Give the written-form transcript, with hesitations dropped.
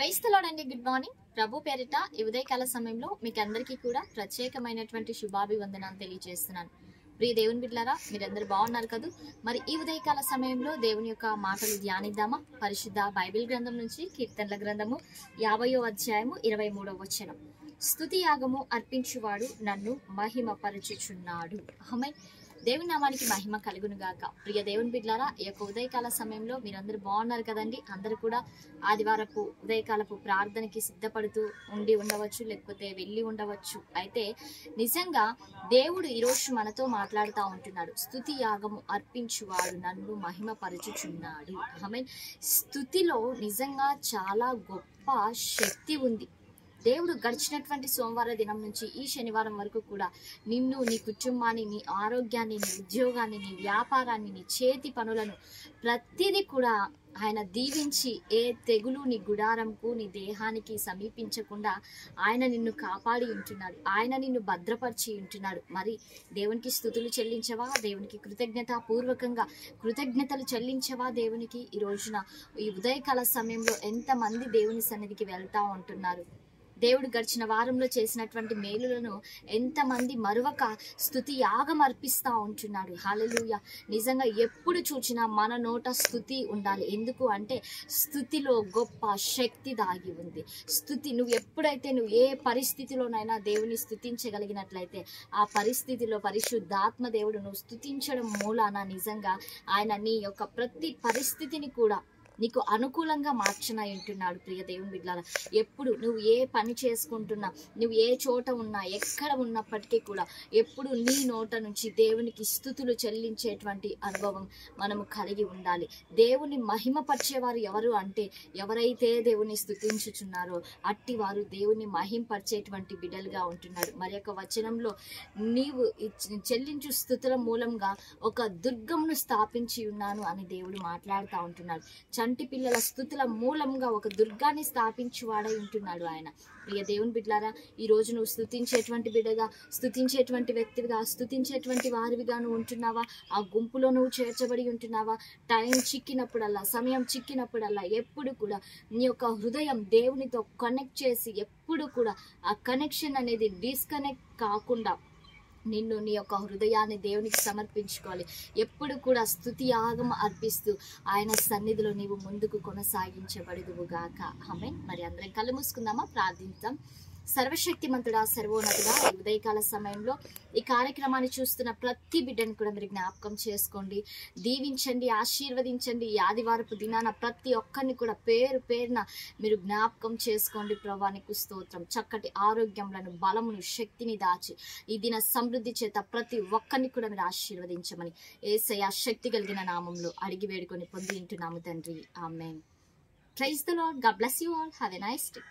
క్రైస్తవులండి, good morning. ప్రభు పేరిట ఈ ఉదయకాల సమయంలో మీకు అందరికీ కూడా ప్రత్యేకమైనటువంటి శుభాభివందనాలు తెలియజేస్తున్నాను. ప్రియ దేవుని బిడ్డలారా, మీరందరూ బాగున్నారు కదా? మరి ఈ ఉదయకాల సమయంలో దేవుని యొక్క మాటలు ధ్యానిద్దామా? పరిశుద్ధ బైబిల్ గ్రంథం నుంచి కీర్తనల గ్రంథము 50వ అధ్యాయము 23వ వచనం. స్తుతి యాగము అర్పించువాడు నన్ను మహిమపరచుచున్నాడు. ఆమేన్. దేవుని నామానికి మహిమ కలుగును గాక. ప్రియ దేవుని బిడ్డలారా, ఈ యొక్క ఉదయకాల సమయంలో మీరందరూ బాగున్నారు కదండి. అందరూ కూడా ఆదివారపు ఉదయకాలపు ప్రార్థనకి సిద్ధపడుతూ ఉండి ఉండవచ్చు, లేకపోతే వెళ్ళి ఉండవచ్చు. అయితే నిజంగా దేవుడు ఈరోజు మనతో మాట్లాడుతూ ఉంటున్నాడు. స్తుతి యాగము అర్పించువాడు నన్ను మహిమపరచుచున్నాడు. ఆమేన్. స్తుతిలో నిజంగా చాలా గొప్ప శక్తి ఉంది. దేవుడు గడిచినటువంటి సోమవార దినం నుంచి ఈ శనివారం వరకు కూడా నిన్ను, నీ కుటుంబాన్ని, నీ ఆరోగ్యాన్ని, నీ ఉద్యోగాన్ని, నీ వ్యాపారాన్ని, నీ చేతి పనులను ప్రతిదీ కూడా ఆయన దీవించి ఏ తెగులు నీ గుడారంకు, నీ దేహానికి సమీపించకుండా ఆయన నిన్ను కాపాడి ఉంటున్నాడు. ఆయన నిన్ను భద్రపరిచి ఉంటున్నాడు. మరి దేవునికి స్తుతులు చెల్లించవా? దేవునికి కృతజ్ఞతాపూర్వకంగా కృతజ్ఞతలు చెల్లించవా? దేవునికి ఈ రోజున ఈ ఉదయకాల సమయంలో ఎంతమంది దేవుని సన్నిధికి వెళ్తా ఉంటున్నారు? దేవుడు గడిచిన వారంలో చేసినటువంటి మేలులను ఎంతమంది మరువక స్తుతి యాగం అర్పిస్తూ ఉంటున్నాడు. హల్లెలూయా. నిజంగా ఎప్పుడు చూచినా మన నోట స్తుతి ఉండాలి. ఎందుకు అంటే స్తుతిలో గొప్ప శక్తి దాగి ఉంది. స్తుతి నువ్వు ఎప్పుడైతే ఏ పరిస్థితిలోనైనా దేవుని స్తుతించగలిగినట్లయితే ఆ పరిస్థితిలో పరిశుద్ధాత్మ దేవుడు నువ్వు స్తుతించడం మూలాన నిజంగా ఆయన నీ యొక్క ప్రతి పరిస్థితిని కూడా నీకు అనుకూలంగా మార్చనై ఉంటున్నాడు. ప్రియ దేవుని బిడ్డలారా, ఎప్పుడు నువ్వు ఏ పని చేసుకుంటున్నా, నువ్వు ఏ చోట ఉన్నా, ఎక్కడ ఉన్నప్పటికీ కూడా ఎప్పుడు నీ నోట నుంచి దేవునికి స్తుతులు చెల్లించేటువంటి అనుభవం మనము కలిగి ఉండాలి. దేవుని మహిమపరిచేవారు ఎవరు అంటే ఎవరైతే దేవుని స్తుతించుచున్నారో అట్టి వారు దేవుని మహిమపరిచేటువంటి బిడ్డలుగా ఉంటున్నారు. మరి యొక్క వచనంలో నీవు చెల్లించు స్తుతుల మూలంగా ఒక దుర్గమును స్థాపించి ఉన్నాను అని దేవుడు మాట్లాడుతూ ఉంటున్నాడు. చంటి పిల్లల స్థుతుల మూలంగా ఒక దుర్గాన్ని స్థాపించువాడై ఉంటున్నాడు ఆయన. ప్రియ దేవుని బిడ్డలారా, ఈ రోజు నువ్వు స్తుతించేటువంటి బిడ్డగా, స్తుతించేటువంటి వ్యక్తిగా, స్తుతించేటువంటి వారివిగా నువ్వు ఉంటున్నావా? ఆ గుంపులో నువ్వు చేర్చబడి ఉంటున్నావా? టైం చిక్కినప్పుడల్లా, సమయం చిక్కినప్పుడల్లా ఎప్పుడు కూడా నీ యొక్క హృదయం దేవునితో కనెక్ట్ చేసి ఎప్పుడు కూడా ఆ కనెక్షన్ అనేది డిస్కనెక్ట్ కాకుండా నిన్ను, నీ యొక్క హృదయాన్ని దేవునికి సమర్పించుకోవాలి. ఎప్పుడు కూడా స్తుతి యాగం అర్పిస్తూ ఆయన సన్నిధిలో నీవు ముందుకు కొనసాగించబడుదువు గాక. ఆమేన్. మరి అందరం కళ్ళు మూసుకుందామా? ప్రార్థిద్దాం. సర్వశక్తిమంతుడా, సర్వోన్నతుడా, ఈ ఉదయకాల సమయంలో ఈ కార్యక్రమాన్ని చూస్తున్న ప్రతి బిడ్డను కూడా మీరు జ్ఞాపకం చేసుకోండి, దీవించండి, ఆశీర్వదించండి. ఈ ఆదివారపు దినాన ప్రతి ఒక్కరిని కూడా పేరు పేరున మీరు జ్ఞాపకం చేసుకోండి. ప్రభా నీకు స్తోత్రం. చక్కటి ఆరోగ్యములను, బలమును, శక్తిని దాచి ఈ దిన సమృద్ధి చేత ప్రతి ఒక్కరిని కూడా మీరు ఆశీర్వదించమని యేసయ్య శక్తి కలిగిన నామంలో అడిగి వేడుకొని పొంది ఉంటున్నాము తండ్రి. Amen. Praise the Lord. God bless you all. Have a nice day.